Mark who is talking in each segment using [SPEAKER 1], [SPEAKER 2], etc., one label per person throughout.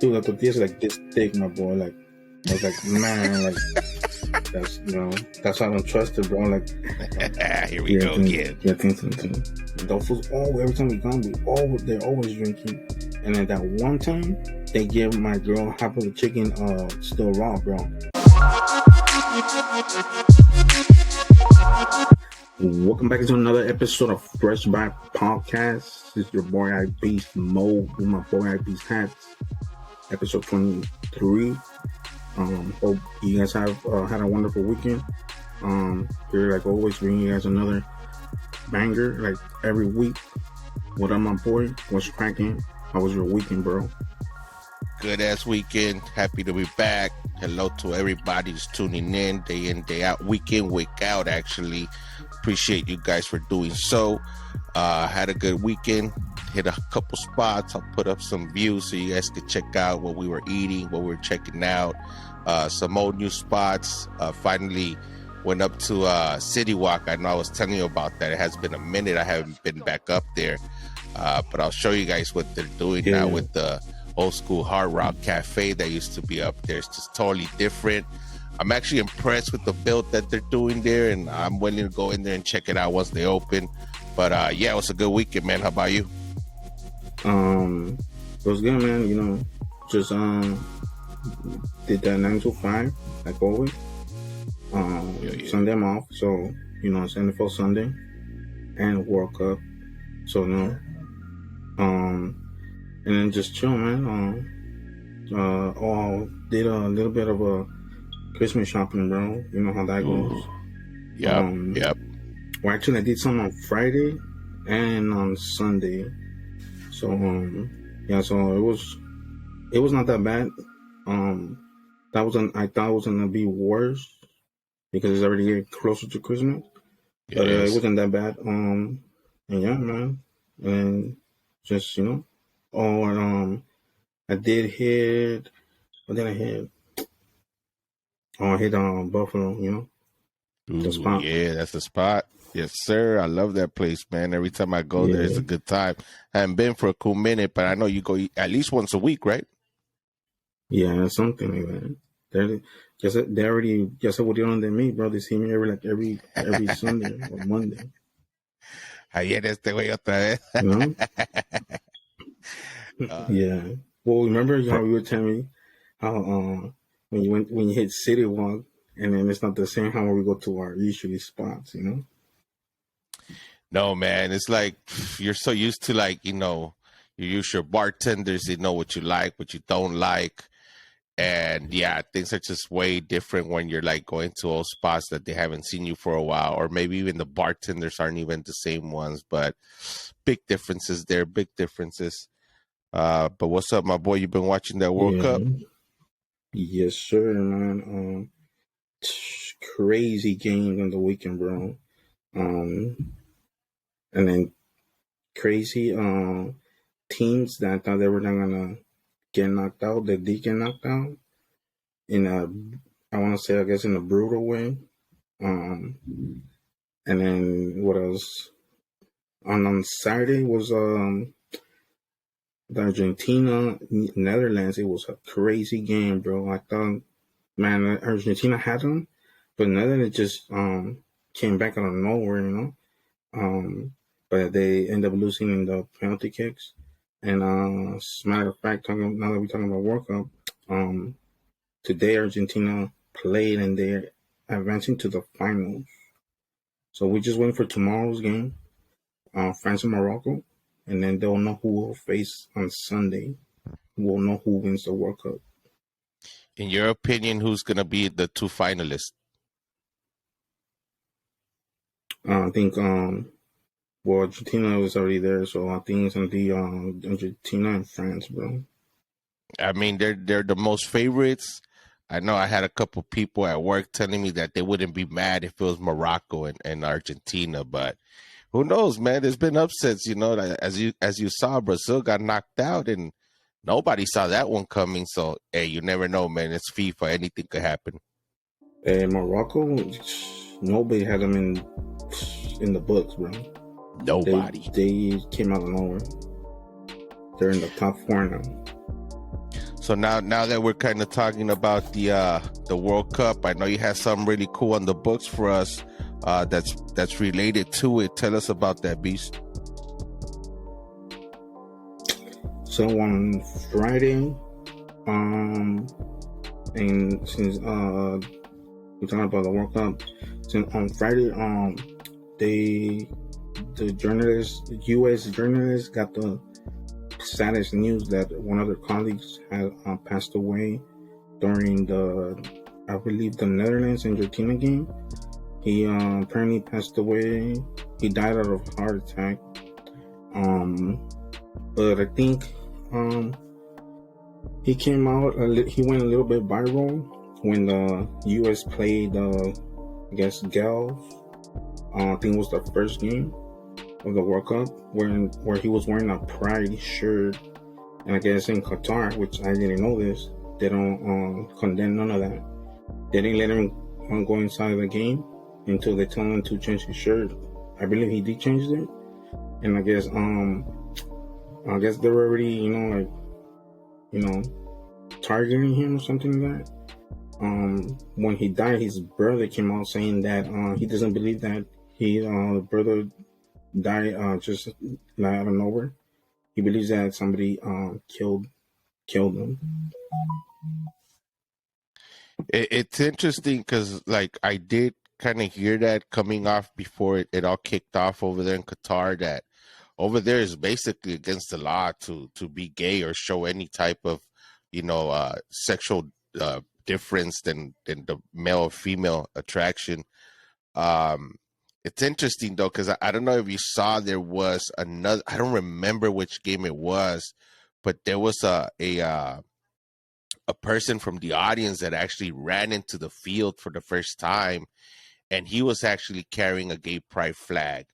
[SPEAKER 1] Dude, the tortilla's like this thick, my boy. Like, I was like, man, like, that's, that's why I don't trust it, bro. Like,
[SPEAKER 2] here we go again.
[SPEAKER 1] Yeah, things. Those fools, every time we gone, they're always drinking. And then that one time, they give my girl half of the chicken still raw, bro. Welcome back to another episode of Fresh Back Podcast. This is your boy I Beast Mo with my boy I Beast Hats. Episode 23. Hope you guys have had a wonderful weekend. Here, like always, bringing you guys another banger, like every week. What up, my boy? What's cracking? How was your weekend, bro?
[SPEAKER 2] Good ass weekend. Happy to be back. Hello to everybody who's tuning in, day out, week in, week out, actually. Appreciate you guys for doing so. Had a good weekend. Hit a couple spots. I'll put up some views so you guys can check out what we were eating, what we were checking out. Some old new spots. Finally went up to City Walk. I know I was telling you about that. It has been a minute. I haven't been back up there. But I'll show you guys what they're doing now with the old school Hard Rock Cafe that used to be up there. It's just totally different. I'm actually impressed with the build that they're doing there, and I'm willing to go in there and check it out once they open. But yeah, it was a good weekend, man. How about you?
[SPEAKER 1] It was good, man. Just did that 9 to 5 like always. Sunday I'm off, so it's NFL Sunday and World Cup. So and then just chill, man. Did a little bit of a Christmas shopping, bro. You know how that goes.
[SPEAKER 2] Yep.
[SPEAKER 1] Well, actually, I did some on Friday and on Sunday. So so it was not that bad. I thought it was gonna be worse because it's already getting closer to Christmas. But it wasn't that bad. And yeah, man. And just I did hit. What did I hit? I hit Buffalo. The spot.
[SPEAKER 2] Yeah, that's the spot. Yes, sir. I love that place, man. Every time I go there, it's a good time. I haven't been for a cool minute, but I know you go at least once a week, right?
[SPEAKER 1] Yeah, something like that. They already just what than me, bro. They see me every Sunday or Monday.
[SPEAKER 2] Ayer este güey otra vez.
[SPEAKER 1] Yeah. Well, remember how you were telling me how when you hit City Walk and then it's not the same how we go to our usually spots,
[SPEAKER 2] No, man. It's like you're so used to you use your bartenders, they know what you like, what you don't like. And yeah, things are just way different when you're going to old spots that they haven't seen you for a while, or maybe even the bartenders aren't even the same ones, but big differences there, big differences. But what's up, my boy? You've been watching that World Cup?
[SPEAKER 1] Yes, sir, man. Crazy games on the weekend, bro. And then crazy teams that I thought they were not gonna get knocked out. They did get knocked out in I want to say, I guess, in a brutal way. And then what else? On Saturday was the Argentina Netherlands. It was a crazy game, bro. I thought, man, Argentina had them, but Netherlands just came back out of nowhere, but they end up losing in the penalty kicks. And as a matter of fact, now that we're talking about World Cup, today Argentina played and they're advancing to the finals. So we just waiting for tomorrow's game, France and Morocco, and then they'll know who will face on Sunday. We'll know who wins the World Cup.
[SPEAKER 2] In your opinion, who's going to be the two finalists?
[SPEAKER 1] I think Argentina was already there, so I think it's going to be Argentina and France, bro.
[SPEAKER 2] I mean, they're the most favorites. I know I had a couple people at work telling me that they wouldn't be mad if it was Morocco and Argentina, but who knows, man? There's been upsets, as you saw, Brazil got knocked out and nobody saw that one coming. So, hey, you never know, man. It's FIFA. Anything could happen.
[SPEAKER 1] Morocco, nobody had them in the books, bro.
[SPEAKER 2] Nobody.
[SPEAKER 1] They came out of nowhere. They're in the top 4 now.
[SPEAKER 2] So now that we're kind of talking about the World Cup, I know you have something really cool on the books for us that's related to it. Tell us about that, Beast.
[SPEAKER 1] So on Friday, and since we're talking about the World Cup, since on Friday, the journalists, U.S. journalists, got the saddest news that one of their colleagues had passed away during I believe, the Netherlands and Argentina game. He apparently passed away. He died out of a heart attack. But I think he came out. He went a little bit viral when the U.S. played, I guess, Gales. I think it was the first game of the World Cup where he was wearing a Pride shirt. And I guess in Qatar, which I didn't know this, they don't condemn none of that. They didn't let him go inside the game until they told him to change his shirt. I believe he did change it, and I guess they were already targeting him or something like that. When he died, his brother came out saying that he doesn't believe that the brother died just out of nowhere. He believes that somebody killed him.
[SPEAKER 2] It's interesting because, like, I did kind of hear that coming off before it all kicked off over there in Qatar, that over there is basically against the law to be gay or show any type of, sexual difference than the male or female attraction. It's interesting though, because I don't know if you saw, there was another, I don't remember which game it was, but there was a person from the audience that actually ran into the field for the first time, and he was actually carrying a gay pride flag.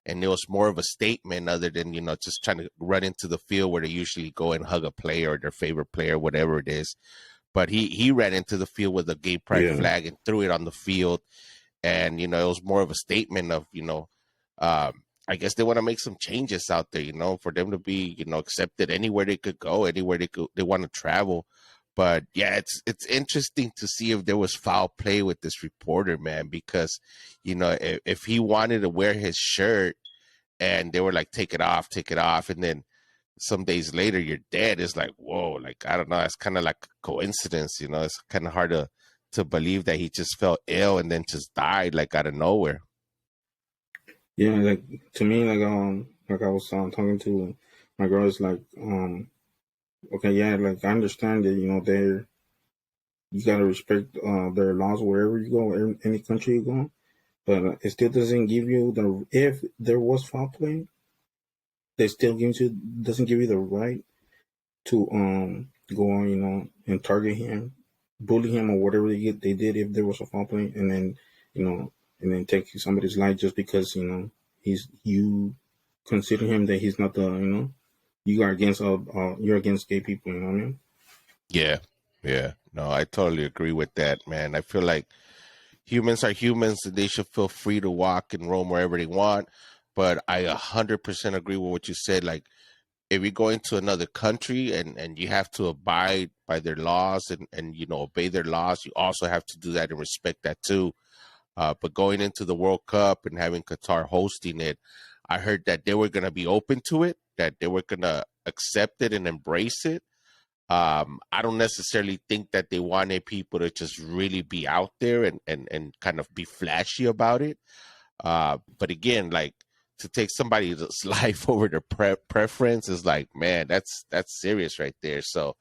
[SPEAKER 2] And it was more of a statement other than, just trying to run into the field where they usually go and hug a player or their favorite player, whatever it is. But he ran into the field with a gay pride flag and threw it on the field. And, it was more of a statement of, I guess they want to make some changes out there, for them to be, accepted anywhere they could go, anywhere they want to travel. But yeah, it's interesting to see if there was foul play with this reporter, man, because, if he wanted to wear his shirt and they were like, take it off, and then some days later you're dead, it's like, whoa, like, I don't know, it's kind of like a coincidence, it's kind of hard to believe that he just felt ill and then just died like out of nowhere.
[SPEAKER 1] Yeah, like, to me, like I was talking to my girl, it's like, okay, yeah, like, I understand that, you gotta respect their laws wherever you go, any country you go, but it still doesn't give you if there was foul play, they still doesn't give you the right to go on, and target him, bully him, or whatever they did if there was a foul play, and then and then take somebody's life just because you consider him that he's not you're against gay people, you know what I mean?
[SPEAKER 2] Yeah. No, I totally agree with that, man. I feel like humans are humans and they should feel free to walk and roam wherever they want. But I 100% agree with what you said. Like, if you go into another country and you have to abide by their laws and obey their laws, you also have to do that and respect that too. But going into the World Cup and having Qatar hosting it, I heard that they were going to be open to it, that they were going to accept it and embrace it. I don't necessarily think that they wanted people to just really be out there and kind of be flashy about it. But again, like, to take somebody's life over their preference is like, man, that's serious right there. So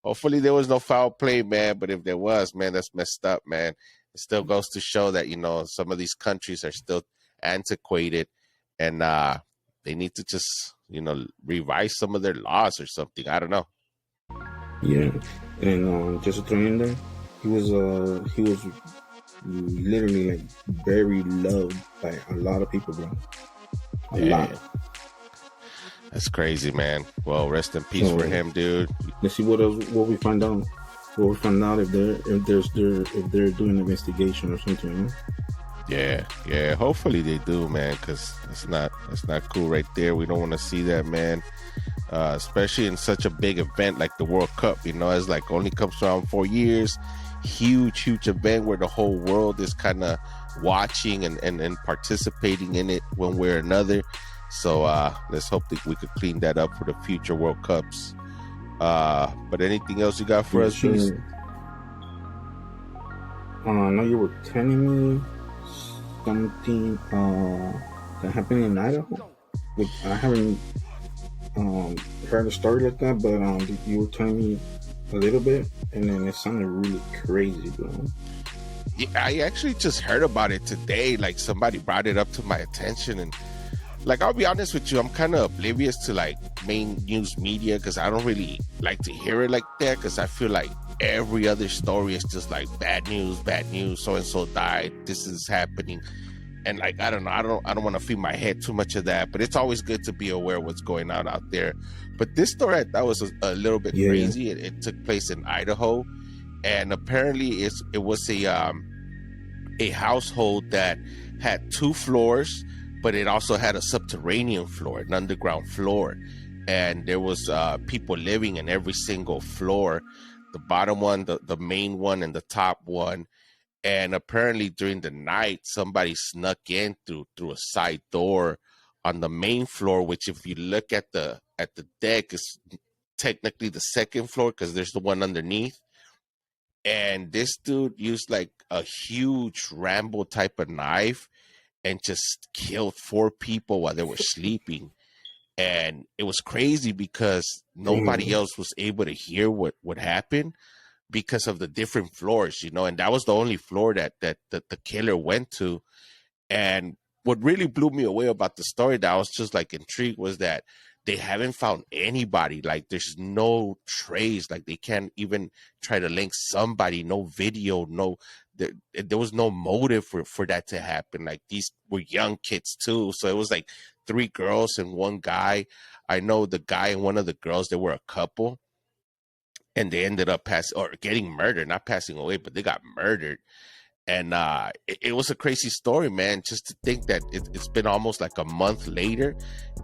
[SPEAKER 2] hopefully there was no foul play, man. But if there was, man, that's messed up, man. It still goes to show that, some of these countries are still antiquated and they need to just, revise some of their laws or something. I don't know.
[SPEAKER 1] Yeah, and just to throw in there, he was literally, like, very loved by a lot of people, bro. A lot.
[SPEAKER 2] That's crazy, man. Well, rest in peace for him, dude.
[SPEAKER 1] Let's see what we find out. What we find out if they're doing an investigation or something.
[SPEAKER 2] Yeah. Hopefully they do, man, because that's not cool right there. We don't want to see that, man. especially in such a big event like the World Cup. You know, it's like only comes around 4 years. Huge event where the whole world is kind of watching and participating in it one way or another. So let's hope that we could clean that up for the future World Cups. But anything else you got for
[SPEAKER 1] Yeah,
[SPEAKER 2] us, Beast?
[SPEAKER 1] sure. I know you were telling me something that happened in Idaho. Which I haven't heard a story like that, but you were telling me a little bit, and then it sounded really crazy, bro.
[SPEAKER 2] Yeah, I actually just heard about it today. Like somebody brought it up to my attention, and like I'll be honest with you, I'm kind of oblivious to like main news media because I don't really like to hear it like that because I feel like every other story is just like bad news, so and so died, this is happening. And like I don't know, I don't want to feed my head too much of that, but it's always good to be aware of what's going on out there. But this story I thought was a little bit
[SPEAKER 1] Yeah,
[SPEAKER 2] crazy. It took place in Idaho, and apparently it was a household that had 2 floors, but it also had a subterranean floor, an underground floor, and there was people living in every single floor, the bottom one, the main one, and the top one. And apparently during the night somebody snuck in through a side door on the main floor, which if you look at the deck is technically the second floor because there's the one underneath. And this dude used like a huge Rambo type of knife and just killed 4 people while they were sleeping. And it was crazy because nobody
[SPEAKER 1] damn,
[SPEAKER 2] else was able to hear what happened because of the different floors, you know. And that was the only floor that the killer went to. And what really blew me away about the story that I was just like intrigued was that they haven't found anybody. Like there's no trace. Like they can't even try to link somebody. No video. No, there was no motive for that to happen. Like these were young kids too. So it was like 3 girls and 1 guy. I know the guy and one of the girls, they were a couple, and they ended up passing or getting murdered, not passing away, but they got murdered. And it was a crazy story, man. Just to think that it's been almost like a month later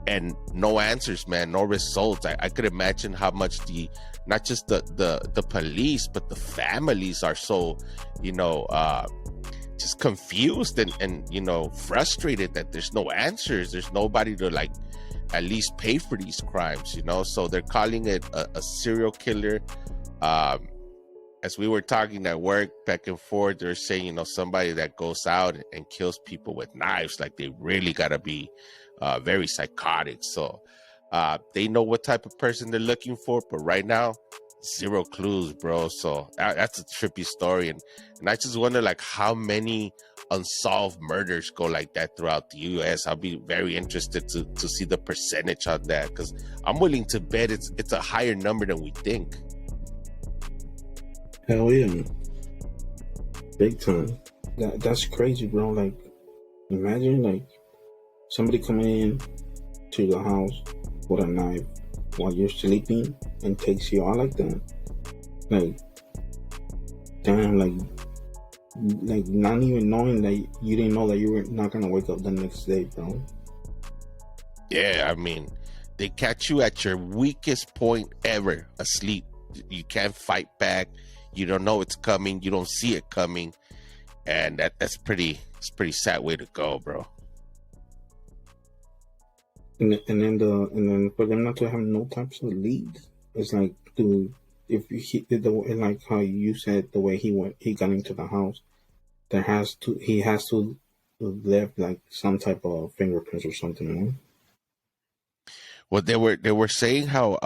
[SPEAKER 2] and no answers, man, no results. I could imagine how much not just the police, but the families are so, you know, just confused and you know, frustrated that there's no answers. There's nobody to like at least pay for these crimes, you know. So they're calling it a serial killer. Um, as we were talking at work back and forth, they're saying, you know, somebody that goes out and kills people with knives, like they really gotta be very psychotic. So they know what type of person they're looking for, but right now, zero clues, bro. So that's a trippy story, and I just wonder like how many unsolved murders go like that throughout the U.S. I'll be very interested to see the percentage on that because I'm willing to bet it's a higher number than we think.
[SPEAKER 1] hell yeah, big time. That's crazy, bro. Like, imagine like somebody coming in to the house with a knife while you're sleeping and takes you out like that. Like, damn, like not even knowing that you didn't know that you were not gonna wake up the next day, bro.
[SPEAKER 2] Yeah, I mean, they catch you at your weakest point ever, asleep. You can't fight back. You don't know it's coming. You don't see it coming, and that's pretty. It's a pretty sad way to go, bro.
[SPEAKER 1] And then for them not to have no types of leads, it's like, dude, if he did the like how you said the way he got into the house, he has to left like some type of fingerprints or something, you know?
[SPEAKER 2] Well, they were saying how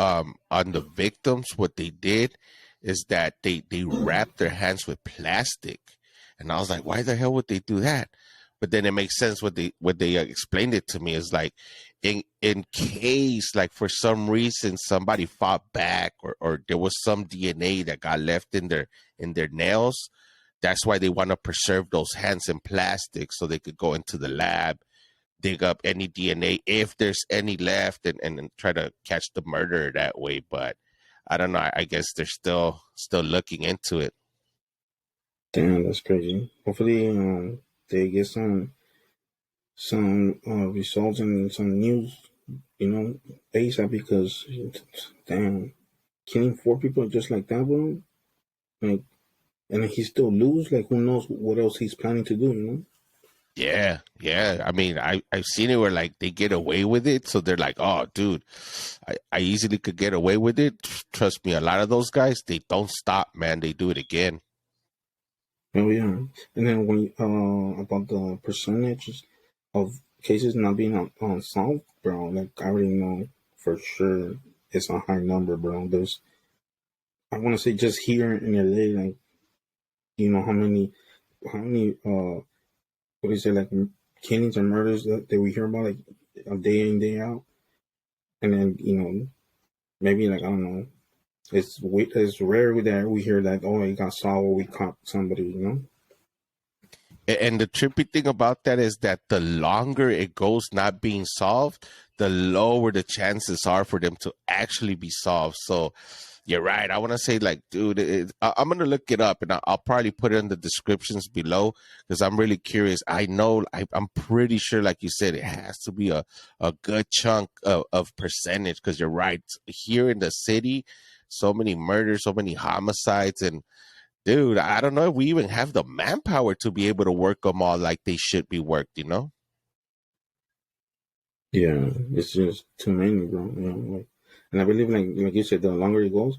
[SPEAKER 2] on the victims, what they did is that they wrapped their hands with plastic, and I was like, why the hell would they do that? But then it makes sense what they explained it to me is like in case like for some reason somebody fought back or there was some DNA that got left in their nails. That's why they want to preserve those hands in plastic so they could go into the lab, dig up any DNA if there's any left, and try to catch the murderer that way. But I don't know. I guess they're still looking into it.
[SPEAKER 1] Damn, that's crazy. Hopefully, they get some results and some news ASAP because damn, killing 4 people just like that, bro. Like, and he still lose. Like, who knows what else he's planning to do?
[SPEAKER 2] Yeah, yeah. I mean, I've seen it where like they get away with it, so they're like, "Oh, dude, I easily could get away with it." Trust me, a lot of those guys they don't stop, man. They do it again.
[SPEAKER 1] Oh yeah. And then when about the percentages of cases not being unsolved, bro. Like, I already know for sure it's a high number, bro. I want to say just here in LA, like, how many what is it, like, killings or murders that we hear about, like, a day in, day out. And then, maybe, like, I don't know, it's rare that we hear that, oh, it got solved or we caught somebody.
[SPEAKER 2] And the trippy thing about that is that the longer it goes not being solved, the lower the chances are for them to actually be solved. So you're right. I want to say, like, dude, I'm going to look it up and I'll probably put it in the descriptions below because I'm really curious. I know, I'm pretty sure, like you said, it has to be a good chunk of percentage because you're right. Here in the city, so many murders, so many homicides, and dude, I don't know if we even have the manpower to be able to work them all like they should be worked, you know?
[SPEAKER 1] Yeah, it's just too many, bro. Like, and I believe, like you said, the longer it goes,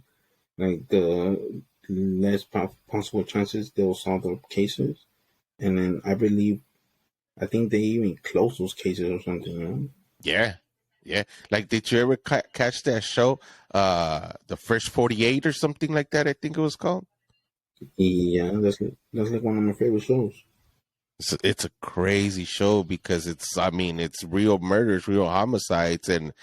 [SPEAKER 1] like, the less possible chances they'll solve the cases. And then I think they even close those cases or something.
[SPEAKER 2] Yeah. Yeah. Like, did you ever catch that show, The First 48 or something like that? I think it was called.
[SPEAKER 1] Yeah, that's like one of my favorite shows.
[SPEAKER 2] It's a crazy show because I mean, it's real murders, real homicides. And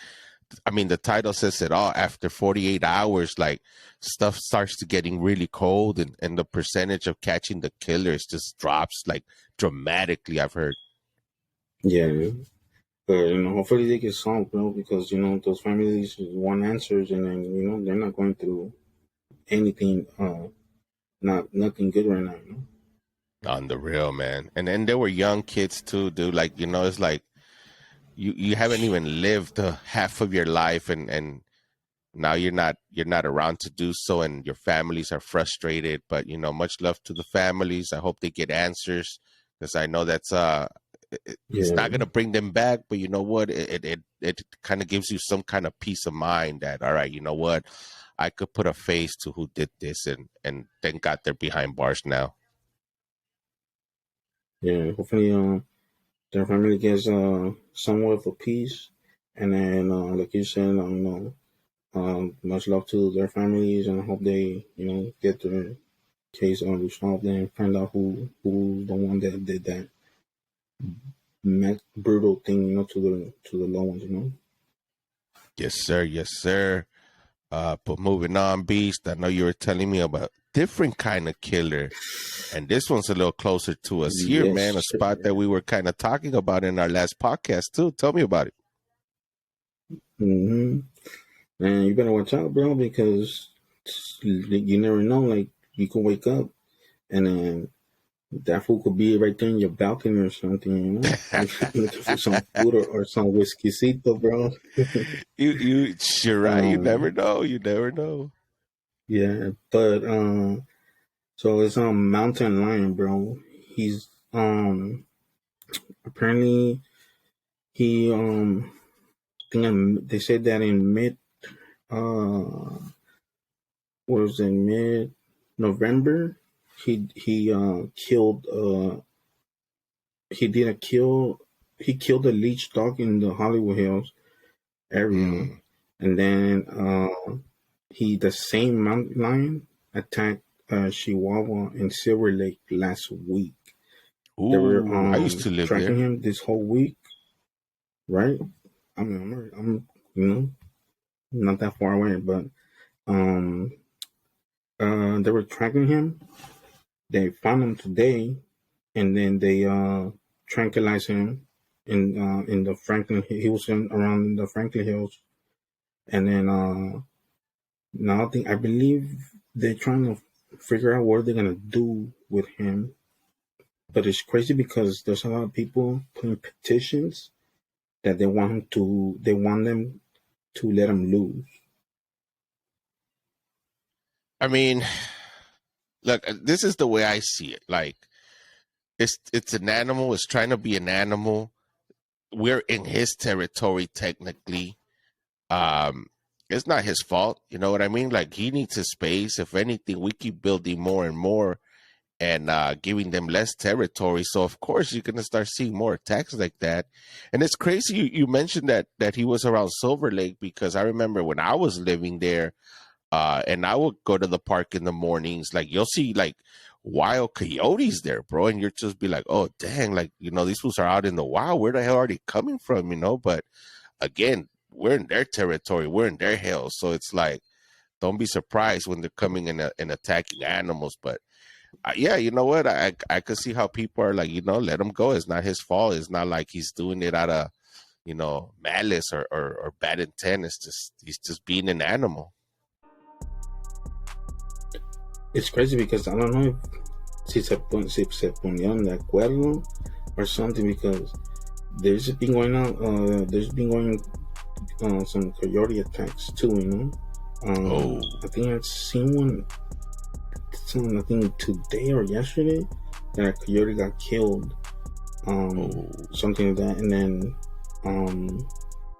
[SPEAKER 2] I mean, the title says it all. After 48 hours, like, stuff starts to getting really cold and the percentage of catching the killers just drops like dramatically, I've heard.
[SPEAKER 1] Yeah, but hopefully they get solved, bro, because those families want answers, and then they're not going through anything, not nothing good right now.
[SPEAKER 2] On the real, man. And then there were young kids too, dude. Like, it's like you haven't even lived half of your life, and now you're not around to do so, and your families are frustrated. But much love to the families. I hope they get answers because I know that's it's
[SPEAKER 1] Yeah,
[SPEAKER 2] not gonna bring them back, but you know what? It kind of gives you some kind of peace of mind that, all right, you know what? I could put a face to who did this, and thank God they're behind bars now.
[SPEAKER 1] yeah. Hopefully, their family gets somewhat of a peace, and then, like you said, much love to their families, and I hope they get their case resolved and find out who's the one that did that brutal thing, to the loved ones.
[SPEAKER 2] Yes, sir. Yes, sir. But moving on, Beast, I know you were telling me about different kind of killer, and this one's a little closer to us here,
[SPEAKER 1] Yes,
[SPEAKER 2] man. A spot that
[SPEAKER 1] sir.
[SPEAKER 2] we were kind of talking about in our last podcast too. Tell me about it.
[SPEAKER 1] Mm-hmm. And you better watch out, bro, because you never know. Like, you could wake up and then that food could be right there in your balcony or something. Looking for some food or some whiskeycito, bro.
[SPEAKER 2] You're right. You never
[SPEAKER 1] um,
[SPEAKER 2] know. You never know.
[SPEAKER 1] yeah, but so it's Mountain Lion, bro. He's apparently he they said that in uh was in mid November he killed he did a kill he killed a leech dog in the Hollywood Hills area,
[SPEAKER 2] Mm.
[SPEAKER 1] and then the same mountain lion attacked Chihuahua in Silver Lake last week. They were
[SPEAKER 2] Ooh, I used to live
[SPEAKER 1] tracking
[SPEAKER 2] there.
[SPEAKER 1] him this whole week, right? I mean, I'm not that far away, but um they were tracking him. They found him today, and then they tranquilized him in the Franklin. He was around the Franklin Hills, and then now I believe they're trying to figure out what they're gonna do with him. But it's crazy because there's a lot of people putting petitions that they want them to let him lose.
[SPEAKER 2] I mean, look, this is the way I see it. Like, it's an animal. It's trying to be an animal. We're in his territory technically. Um, it's not his fault. You know what I mean? Like, he needs his space. If anything, we keep building more and more and giving them less territory. So of course you're gonna start seeing more attacks like that. And it's crazy you mentioned that he was around Silver Lake, because I remember when I was living there, and I would go to the park in the mornings, like you'll see like wild coyotes there, bro, and you're just be like, oh dang, like, you know, these fools are out in the wild. Where the hell are they coming from? You know, but again, we're in their territory, we're in their hell. So it's like, don't be surprised when they're coming in and attacking animals. But yeah, you know what? I could see how people are like, you know, let him go. It's not his fault. It's not like he's doing it out of, you know, malice or bad intent. It's just he's just being an animal.
[SPEAKER 1] It's crazy because I don't know si se ponían de acuerdo or something, because there's been going on. There's been going some coyote attacks too. You know.
[SPEAKER 2] Oh,
[SPEAKER 1] I think I've seen one. I think today or yesterday that a coyote got killed.
[SPEAKER 2] oh,
[SPEAKER 1] Something like that, and then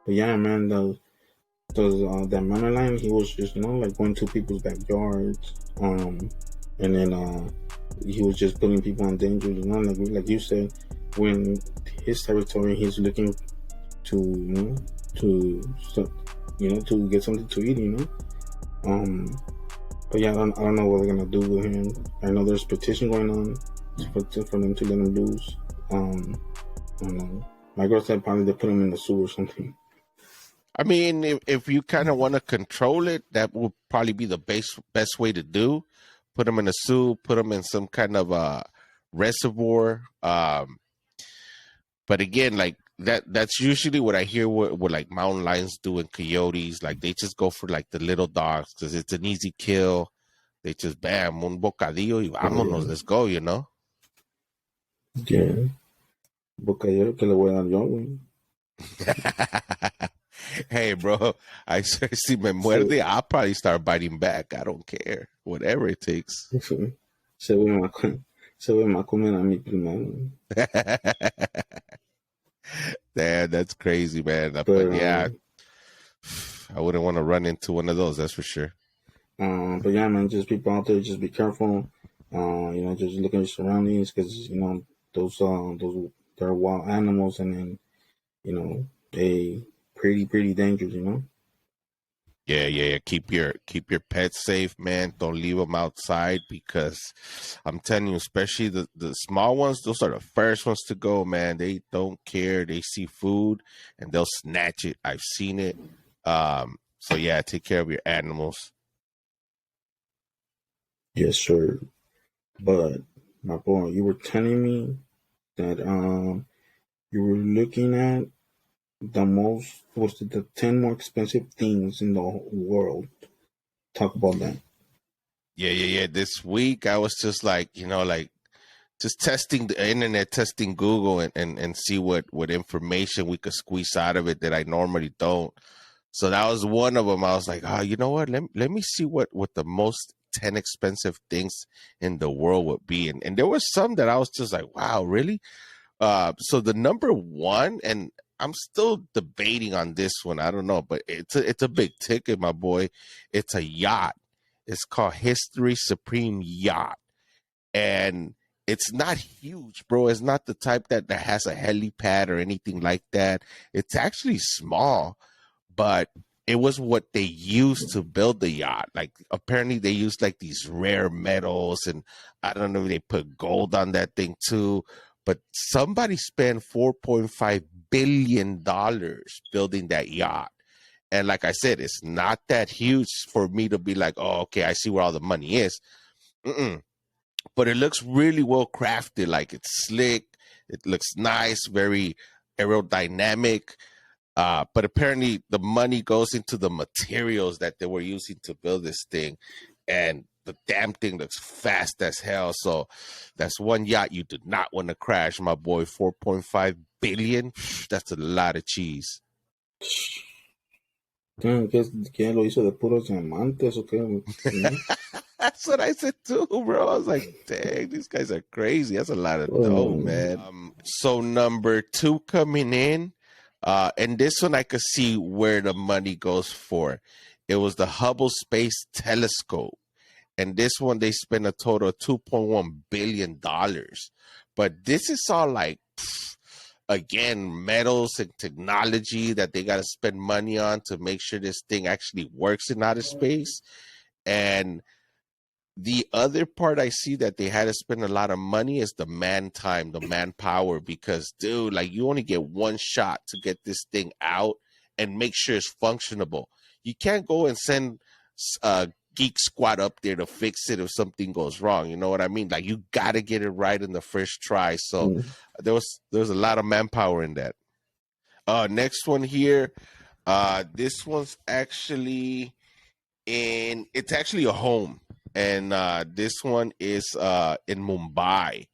[SPEAKER 1] but yeah, man, that mountain lion, he was just, you know, like going to people's backyards, and then he was just putting people in danger, you know, like you said, when his territory, he's looking to, you know, to you know, to get something to eat, you know. But yeah, I don't know what they're gonna do with him. I know there's petition going on for them to let him loose. I don't know. My girl said probably they put him in the zoo or something.
[SPEAKER 2] I mean, if you kind of want to control it, that would probably be the best way to do. Put them in a zoo, put them in some kind of reservoir. But again, like that's usually what I hear what like mountain lions do and coyotes. Like they just go for like the little dogs because it's an easy kill. They just bam, un bocadillo y
[SPEAKER 1] Oh
[SPEAKER 2] vámonos,
[SPEAKER 1] yeah,
[SPEAKER 2] let's go, you know?
[SPEAKER 1] yeah. Bocadero que le voy a dar yo, güey.
[SPEAKER 2] Hey, bro, I si me
[SPEAKER 1] Se,
[SPEAKER 2] muerde, I'll probably start biting back. I don't care. Whatever it takes.
[SPEAKER 1] se ve más, se ve más comer a mi primero.
[SPEAKER 2] Damn, that's crazy, man.
[SPEAKER 1] But
[SPEAKER 2] But yeah, I wouldn't want to run into one of those, that's for sure.
[SPEAKER 1] but yeah, man, just people out there, just be careful. You know, just look at your surroundings, because you know those they're wild animals, and then you know they pretty dangerous. You know.
[SPEAKER 2] Yeah, yeah, yeah. Keep your pets safe, man. Don't leave them outside because I'm telling you, especially the small ones, those are the first ones to go, man. They don't care. They see food and they'll snatch it. I've seen it. So yeah, take care of your animals.
[SPEAKER 1] Yes, sir. But my boy, you were telling me that you were looking at the 10 more expensive things in the world. Talk about that.
[SPEAKER 2] Yeah, yeah, yeah. This week I was just like, you know, like just testing the internet, testing Google and see what information we could squeeze out of it that I normally don't. So that was one of them. I was like, oh, you know what? Let me see what the most 10 expensive things in the world would be. And there were some that I was just like, wow, really? So the number one, and I'm still debating on this one. I don't know, but it's a big ticket, my boy. It's a yacht. It's called History Supreme Yacht, and it's not huge, bro. It's not the type that has a helipad or anything like that. It's actually small, but it was what they used to build the yacht. Like apparently they used like these rare metals, and I don't know if they put gold on that thing too. But somebody spent $4.5 billion building that yacht. And like I said, it's not that huge for me to be like, oh, okay, I see where all the money is. Mm-mm. But it looks really well crafted. Like it's slick. It looks nice, very aerodynamic. But apparently the money goes into the materials that they were using to build this thing. And the damn thing looks fast as hell. So that's one yacht you do not want to crash, my boy. $4.5 billion. That's a lot of cheese.
[SPEAKER 1] Damn, ¿qué lo hizo de puros diamantes o qué? ¿No?
[SPEAKER 2] That's what I said too, bro. I was like, dang, these guys are crazy. That's a lot of dough,
[SPEAKER 1] Oh,
[SPEAKER 2] man. So number 2 coming in, and this one I could see where the money goes for. It was the Hubble Space Telescope. And this one they spent a total of $2.1 billion. But this is all like, again, metals and technology that they got to spend money on to make sure this thing actually works in outer space. And the other part I see that they had to spend a lot of money is the man time, the manpower, because dude, like you only get one shot to get this thing out and make sure it's functionable. You can't go and send Geek Squad up there to fix it if something goes wrong. You know what I mean? Like you got to get it right in the first try. So there was a lot of manpower in that. Next one here. This one's actually it's actually a home, and this one is in Mumbai,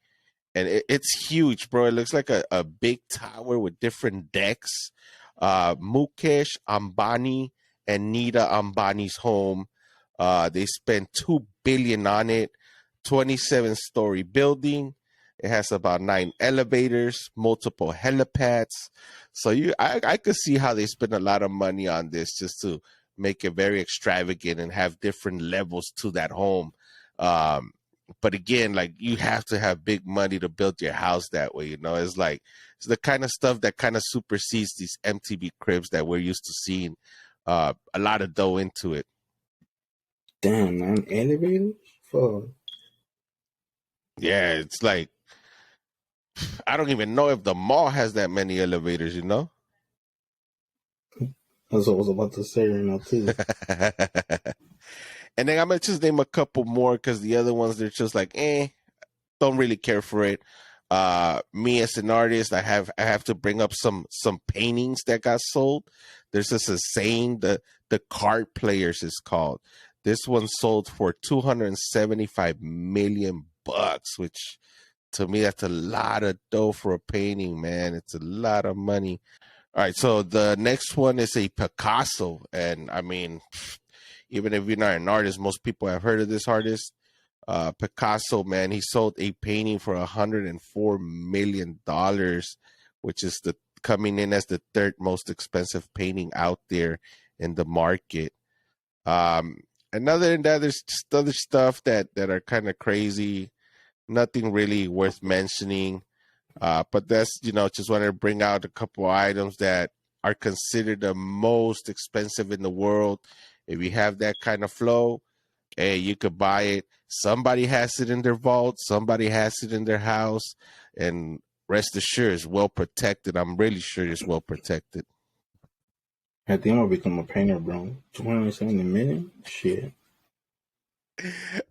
[SPEAKER 2] and it's huge, bro. It looks like a big tower with different decks. Mukesh Ambani and Nita Ambani's home. They spent $2 billion on it. 27-story building. It has about 9 elevators, multiple helipads. So I could see how they spend a lot of money on this just to make it very extravagant and have different levels to that home. But again, like you have to have big money to build your house that way. You know, it's like it's the kind of stuff that kind of supersedes these MTV cribs that we're used to seeing. A lot of dough into it.
[SPEAKER 1] damn, man. Elevators? Fuck.
[SPEAKER 2] Yeah, it's like I don't even know if the mall has that many elevators. You know.
[SPEAKER 1] That's what I was about to say right now, too.
[SPEAKER 2] And then I'm gonna just name a couple more because the other ones they're just like, don't really care for it. Me as an artist, I have to bring up some paintings that got sold. There's just a saying the card players is called. This one sold for $275 million, which to me that's a lot of dough for a painting, man. It's a lot of money. All right, so the next one is a Picasso, and I mean, even if you're not an artist, most people have heard of this artist. Picasso, man, he sold a painting for $104 million, which is coming in as the third most expensive painting out there in the market. And other than that, there's just other stuff that are kind of crazy. Nothing really worth mentioning. But that's just wanted to bring out a couple of items that are considered the most expensive in the world. If you have that kind of flow, hey, you could buy it. Somebody has it in their vault. Somebody has it in their house. And rest assured, it's well protected. I'm really sure it's well protected.
[SPEAKER 1] I think I'll become a painter, bro. 270 million? Shit.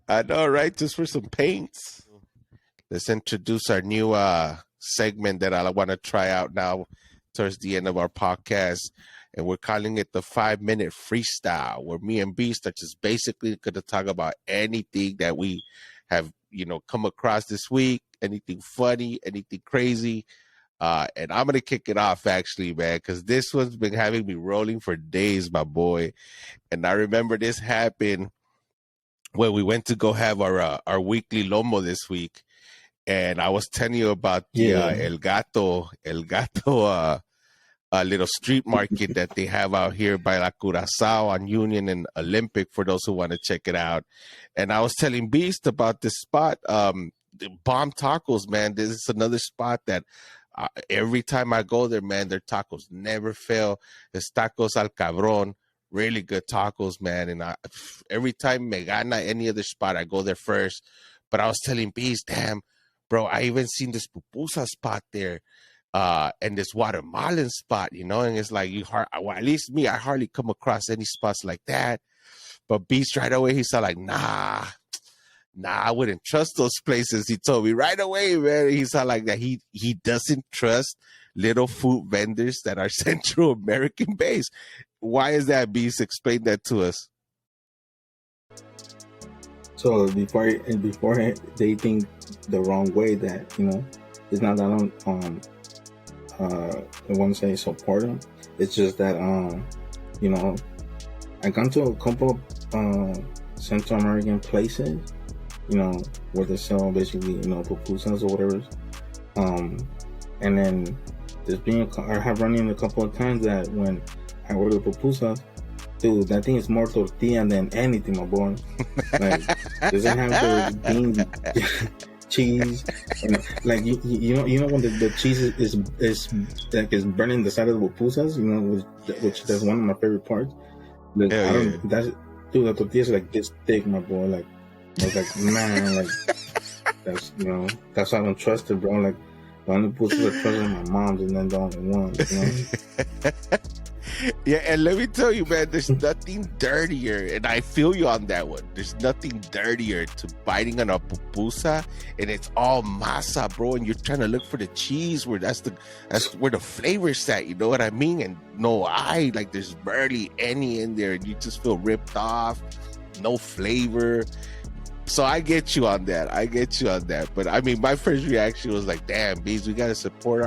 [SPEAKER 2] I know, right? Just for some paints. Let's introduce our new segment that I want to try out now towards the end of our podcast. And we're calling it the 5-minute freestyle, where me and Beast are just basically going to talk about anything that we have, come across this week, anything funny, anything crazy. And I'm going to kick it off, actually, man, because this one's been having me rolling for days, my boy. And I remember this happened when we went to go have our weekly Lomo this week. And I was telling you about the El Gato a little street market that they have out here by La Curacao on Union and Olympic for those who want to check it out. And I was telling Beast about this spot, the Bomb Tacos, man. This is another spot that every time I go there, man, their tacos never fail. It's Tacos Al Cabron, really good tacos, man. And every time me gana any other spot, I go there first. But I was telling Beast, damn, bro, I even seen this pupusa spot there. And this Guatemalan spot, and it's like well, at least me, I hardly come across any spots like that. But Beast right away, he said like, nah, I wouldn't trust those places. He told me right away, man. He said like that he doesn't trust little food vendors that are Central American based. Why is that, Beast? Explain that to us.
[SPEAKER 1] So before they think the wrong way that it's not that I want to say support them. It's just that you know, I gone to a couple of Central American places, you know, where they sell basically, you know, pupusas or whatever. And then I have run in a couple of times that when I order pupusas, dude, that thing is more tortilla than anything, my boy. Like, doesn't have the bean cheese, and like you know when the cheese is like is burning the side of the pupusas, you know, which that's one of my favorite parts. Like,
[SPEAKER 2] Hell
[SPEAKER 1] I
[SPEAKER 2] yeah.
[SPEAKER 1] don't that's dude, the tortillas are like this thick, my boy. Like, I was like, man, like that's, you know, that's why I don't trust it, bro. Like, the only pupusas I trust are my mom's, and then the only ones, you know.
[SPEAKER 2] Yeah, and let me tell you, man, there's nothing dirtier, and I feel you on that one. There's nothing dirtier to biting on a pupusa, and it's all masa, bro, and you're trying to look for the cheese where that's where the flavor's at. You know what I mean? And like there's barely any in there, and you just feel ripped off, no flavor. So I get you on that. But I mean, my first reaction was like, damn, Beast, we got to support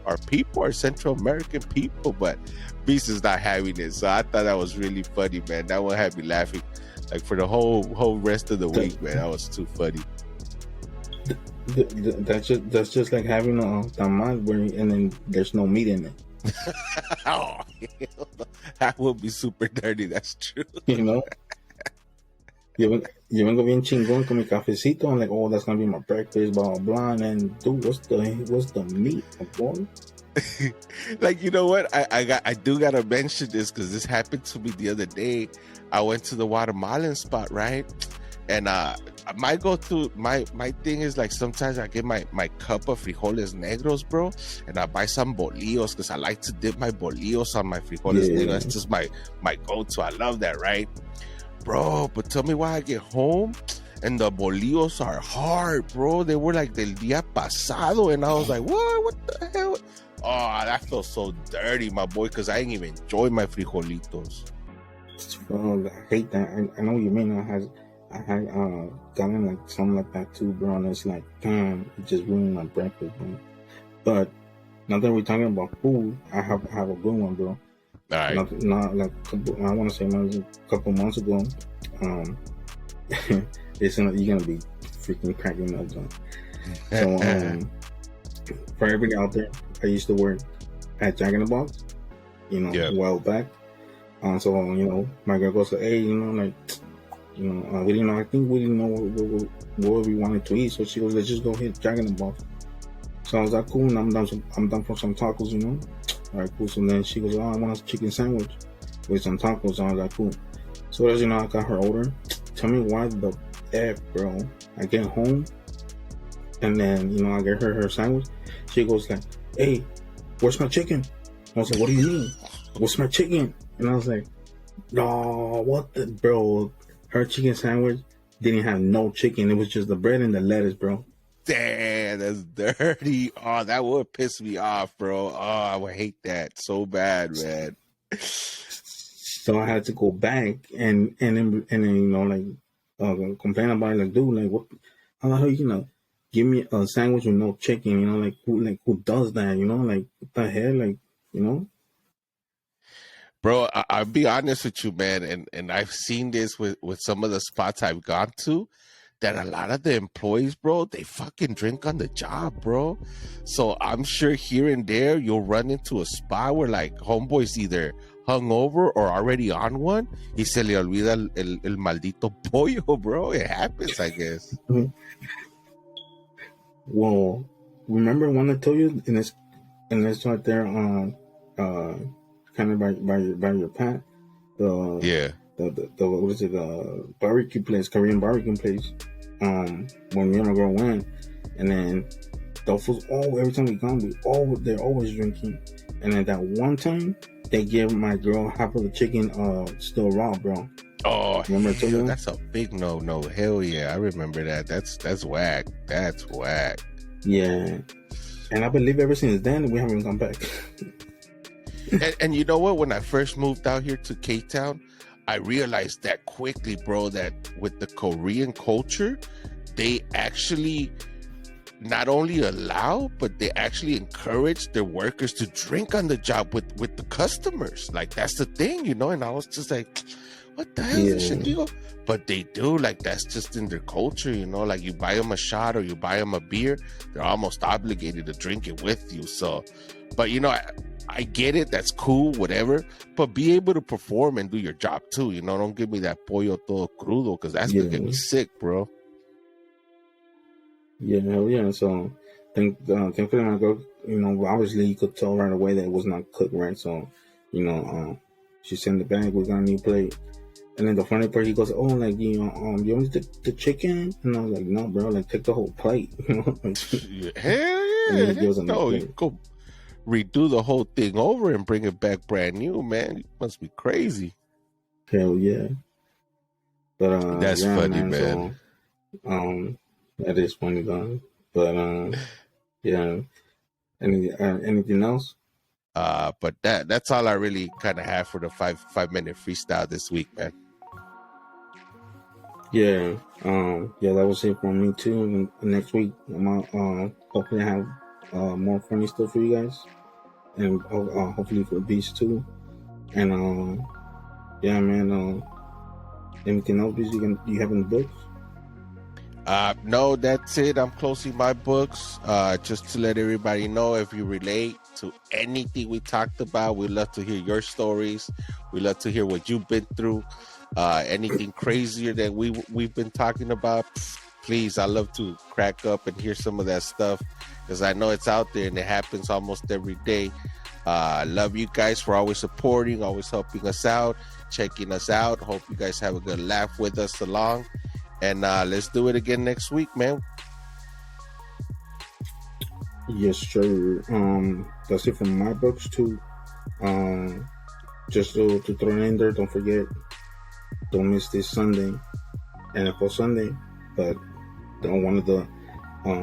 [SPEAKER 2] our people, our Central American people. But Beast is not having it. So I thought that was really funny, man. That one had me laughing like for the whole rest of the week, man. That was too funny.
[SPEAKER 1] That's just like having a tamal and then there's no meat in it.
[SPEAKER 2] Oh, that would be super dirty. That's true.
[SPEAKER 1] You know? Yo vengo bien chingón con mi cafecito. I'm like, oh, that's gonna be my breakfast, blah blah blah. And then, dude, what's the meat, my boy?
[SPEAKER 2] Like, you know what? I do gotta mention this because this happened to me the other day. I went to the Guatemalan spot, right? And my thing is like sometimes I get my cup of frijoles negros, bro, and I buy some bolillos because I like to dip my bolillos on my frijoles negros. That's just my go-to. I love that, right? Bro, but tell me why I get home and the bolillos are hard, bro. They were like del día pasado, and I was like, what the hell? Oh, that felt so dirty, my boy, because I didn't even enjoy my frijolitos.
[SPEAKER 1] Bro, I hate that. I know what you mean. I had gotten like something like that too, bro. And it's like, damn, it just ruined my breakfast, bro. But now that we're talking about food, I have a good one, bro.
[SPEAKER 2] All right.
[SPEAKER 1] Not like I want to say maybe a couple months ago. You're gonna be freaking cracking up, John. So for everybody out there, I used to work at Jack in the Box, you know, a while back. So you know, my girl goes, hey, you know, like, you know, we didn't know. I think we didn't know what we wanted to eat. So she goes, let's just go hit Jack in the Box. So I was like, cool. And I'm done for some tacos, you know. All right, cool. So then she goes, oh, I want a chicken sandwich with some tacos. I was like, cool. So as you know, I got her order. Tell me why the F, bro. I get home, and then, you know, I get her sandwich. She goes like, hey, where's my chicken? I was like, what do you mean? Where's my chicken? And I was like, no, what the, bro? Her chicken sandwich didn't have no chicken. It was just the bread and the lettuce, bro.
[SPEAKER 2] Damn, that's dirty. Oh, that would piss me off, bro. Oh, I would hate that so bad, man.
[SPEAKER 1] So I had to go back and then you know, like complain about it, like, dude, like, what? How the hell, you know, give me a sandwich with no chicken? You know, like who does that? You know, like, what the hell, like, you know.
[SPEAKER 2] Bro, I'll be honest with you, man, and I've seen this with some of the spots I've gone to, that a lot of the employees, bro, they fucking drink on the job, bro. So I'm sure here and there you'll run into a spot where like homeboy's either hungover or already on one. Y se le olvida el maldito pollo, bro. It happens, I guess.
[SPEAKER 1] Well, remember when I told you in this right there on kind of by your path, the what is it, barbecue place, Korean barbecue place, when me and my girl went, and then those fools, every time we gone, they're always drinking. And then that one time they gave my girl half of the chicken still raw, bro.
[SPEAKER 2] Oh,
[SPEAKER 1] remember I told you?
[SPEAKER 2] That's a big no. Hell yeah, I remember that. That's whack. That's whack.
[SPEAKER 1] Yeah, and I believe ever since then we haven't gone back.
[SPEAKER 2] and you know what? When I first moved out here to K-Town, I realized that quickly, bro, that with the Korean culture, they actually not only allow, but they actually encourage their workers to drink on the job with the customers. Like, that's the thing, you know. And I was just like, what the hell is this shit, deal? But they do, like, that's just in their culture, you know. Like, you buy them a shot or you buy them a beer, they're almost obligated to drink it with you. So, but you know, I get it, that's cool, whatever, but be able to perform and do your job too, you know. Don't give me that pollo todo crudo, because that's gonna get me sick, bro.
[SPEAKER 1] Yeah, hell yeah. So, thankfully, my girl, you know, obviously you could tell right away that it was not cooked right. So, you know, she sent it back. We got a new plate. And then the funny part, he goes, "Oh, like, you know, you want the chicken?" And I was like, "No, bro, like, take the whole plate." You know, like,
[SPEAKER 2] hell yeah,
[SPEAKER 1] and then he gives us a
[SPEAKER 2] no,
[SPEAKER 1] plate.
[SPEAKER 2] you go redo the whole thing over and bring it back brand new, man. You must be crazy.
[SPEAKER 1] Hell yeah. But
[SPEAKER 2] That's
[SPEAKER 1] yeah,
[SPEAKER 2] funny,
[SPEAKER 1] man.
[SPEAKER 2] man.
[SPEAKER 1] So that is funny though. But yeah. Anything else?
[SPEAKER 2] But that's all I really kind of have for the 5 minute freestyle this week, man.
[SPEAKER 1] Yeah. Yeah, that was it for me too. And next week, I'm gonna hopefully have more funny stuff for you guys, and hopefully for Beast too. And yeah, man. Anything else you have in the books?
[SPEAKER 2] No, that's it. I'm closing my books. Just to let everybody know, if you relate to anything we talked about, we love to hear your stories. We love to hear what you've been through. Anything crazier that we've been talking about, please, I love to crack up and hear some of that stuff, because I know it's out there and it happens almost every day. Love you guys for always supporting, always helping us out, checking us out. Hope you guys have a good laugh with us along. And let's do it again next week, man.
[SPEAKER 1] Yes, sir. That's it from my books too. Just to throw it in there, don't forget, don't miss this Sunday, NFL Sunday, but one of the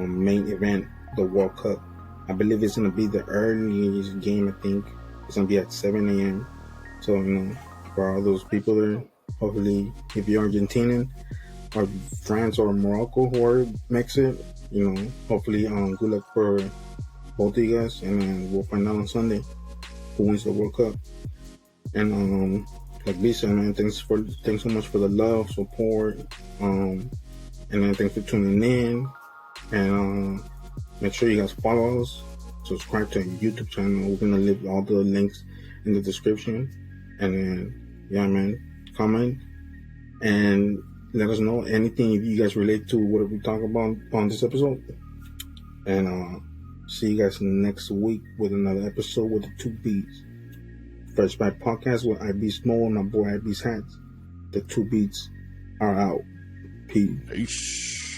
[SPEAKER 1] main event, the World Cup. I believe it's gonna be the earliest game. I think it's gonna be at 7 a.m. So, you know, for all those people there, hopefully, if you're Argentinian or France or Morocco who are makes it, you know, hopefully, good luck for both of you guys, and then we'll find out on Sunday who wins the World Cup. And like we said, man, thanks so much for the love, support, and then thanks for tuning in. And make sure you guys follow us, subscribe to our YouTube channel. We're gonna leave all the links in the description. And then, yeah, man, comment and let us know anything if you guys relate to what we talk about on this episode. And see you guys next week with another episode with the two Beats. Fresh Bite Podcast with IB Small and my boy IB's Hats. The two Beats are out. Peace.